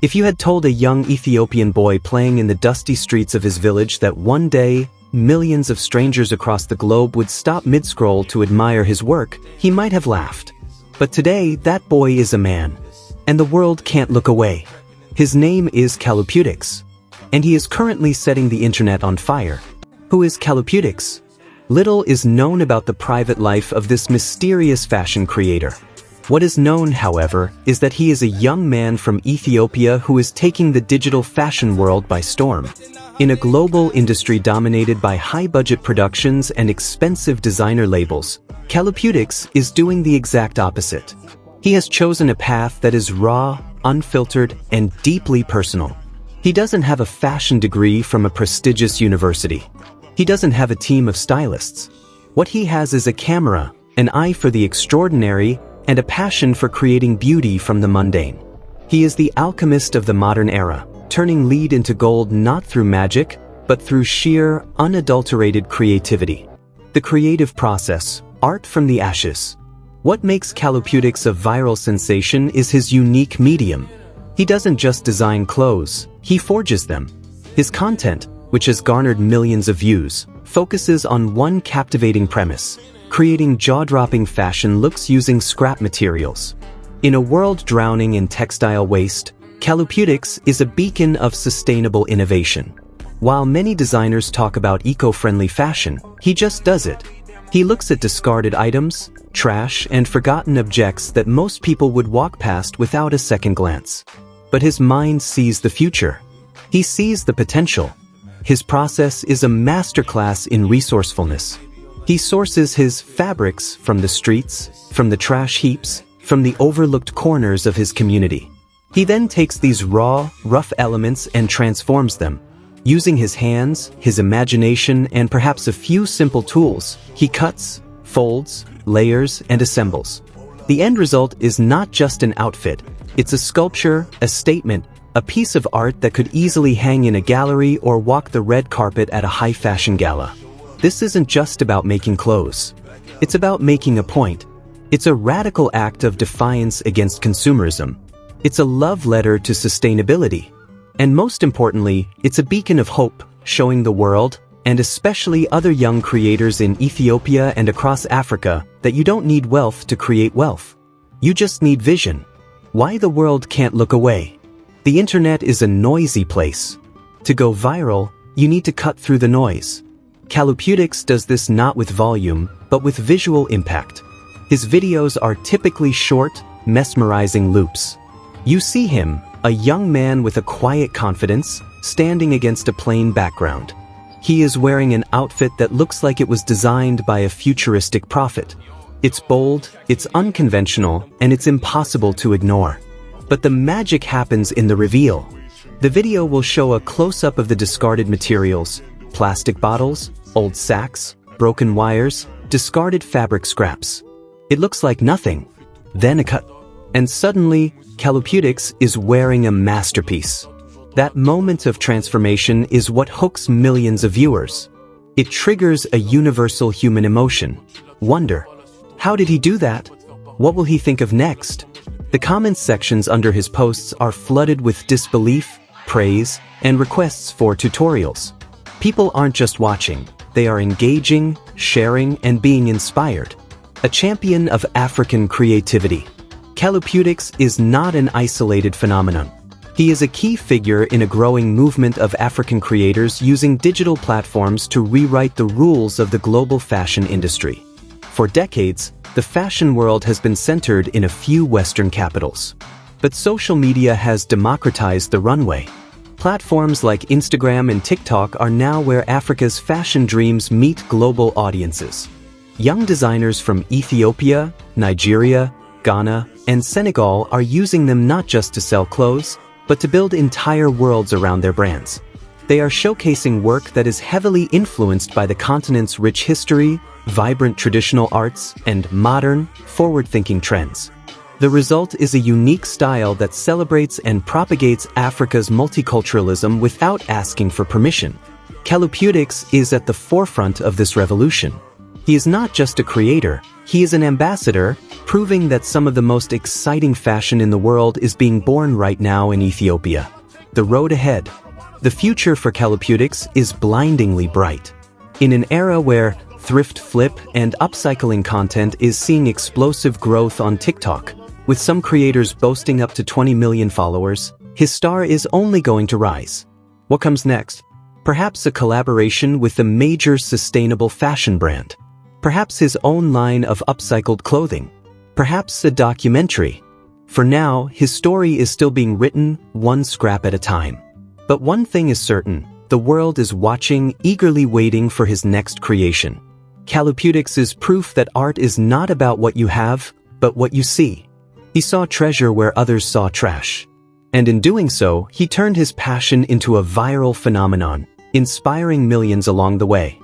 If you had told a young Ethiopian boy playing in the dusty streets of his village that one day, millions of strangers across the globe would stop mid-scroll to admire his work, he might have laughed. But today, that boy is a man. And the world can't look away. His name is KaluPutic. And he is currently setting the internet on fire. Who is KaluPutic? Little is known about the private life of this mysterious fashion creator. What is known, however, is that he is a young man from Ethiopia who is taking the digital fashion world by storm. In a global industry dominated by high-budget productions and expensive designer labels, KaluPutic is doing the exact opposite. He has chosen a path that is raw, unfiltered, and deeply personal. He doesn't have a fashion degree from a prestigious university. He doesn't have a team of stylists. What he has is a camera, an eye for the extraordinary, and a passion for creating beauty from the mundane. He is the alchemist of the modern era, turning lead into gold not through magic, but through sheer, unadulterated creativity. The creative process, art from the ashes. What makes KaluPutic a viral sensation is his unique medium. He doesn't just design clothes, he forges them. His content, which has garnered millions of views, focuses on one captivating premise: creating jaw-dropping fashion looks using scrap materials. In a world drowning in textile waste, KaluPutic is a beacon of sustainable innovation. While many designers talk about eco-friendly fashion, he just does it. He looks at discarded items, trash, and forgotten objects that most people would walk past without a second glance. But his mind sees the future. He sees the potential. His process is a masterclass in resourcefulness. He sources his fabrics from the streets, from the trash heaps, from the overlooked corners of his community. He then takes these raw, rough elements and transforms them. Using his hands, his imagination, and perhaps a few simple tools, he cuts, folds, layers, and assembles. The end result is not just an outfit. It's a sculpture, a statement, a piece of art that could easily hang in a gallery or walk the red carpet at a high-fashion gala. This isn't just about making clothes. It's about making a point. It's a radical act of defiance against consumerism. It's a love letter to sustainability. And most importantly, it's a beacon of hope, showing the world, and especially other young creators in Ethiopia and across Africa, that you don't need wealth to create wealth. You just need vision. Why the world can't look away. The internet is a noisy place. To go viral, you need to cut through the noise. KaluPutic does this not with volume, but with visual impact. His videos are typically short, mesmerizing loops. You see him, a young man with a quiet confidence, standing against a plain background. He is wearing an outfit that looks like it was designed by a futuristic prophet. It's bold, it's unconventional, and it's impossible to ignore. But the magic happens in the reveal. The video will show a close-up of the discarded materials: plastic bottles, old sacks, broken wires, discarded fabric scraps. It looks like nothing. Then a cut. And suddenly, KaluPutic is wearing a masterpiece. That moment of transformation is what hooks millions of viewers. It triggers a universal human emotion: wonder. How did he do that? What will he think of next? The comments sections under his posts are flooded with disbelief, praise, and requests for tutorials. People aren't just watching, they are engaging, sharing, and being inspired. A champion of African creativity. KaluPutic is not an isolated phenomenon. He is a key figure in a growing movement of African creators using digital platforms to rewrite the rules of the global fashion industry. For decades, the fashion world has been centered in a few Western capitals. But social media has democratized the runway. Platforms like Instagram and TikTok are now where Africa's fashion dreams meet global audiences. Young designers from Ethiopia, Nigeria, Ghana, and Senegal are using them not just to sell clothes, but to build entire worlds around their brands. They are showcasing work that is heavily influenced by the continent's rich history, vibrant traditional arts, and modern, forward-thinking trends. The result is a unique style that celebrates and propagates Africa's multiculturalism without asking for permission. KaluPutic is at the forefront of this revolution. He is not just a creator, he is an ambassador, proving that some of the most exciting fashion in the world is being born right now in Ethiopia. The road ahead. The future for KaluPutics is blindingly bright. In an era where thrift flip and upcycling content is seeing explosive growth on TikTok, with some creators boasting up to 20 million followers, his star is only going to rise. What comes next? Perhaps a collaboration with a major sustainable fashion brand. Perhaps his own line of upcycled clothing. Perhaps a documentary. For now, his story is still being written, one scrap at a time. But one thing is certain, the world is watching, eagerly waiting for his next creation. KaluPutics is proof that art is not about what you have, but what you see. He saw treasure where others saw trash. And in doing so, he turned his passion into a viral phenomenon, inspiring millions along the way.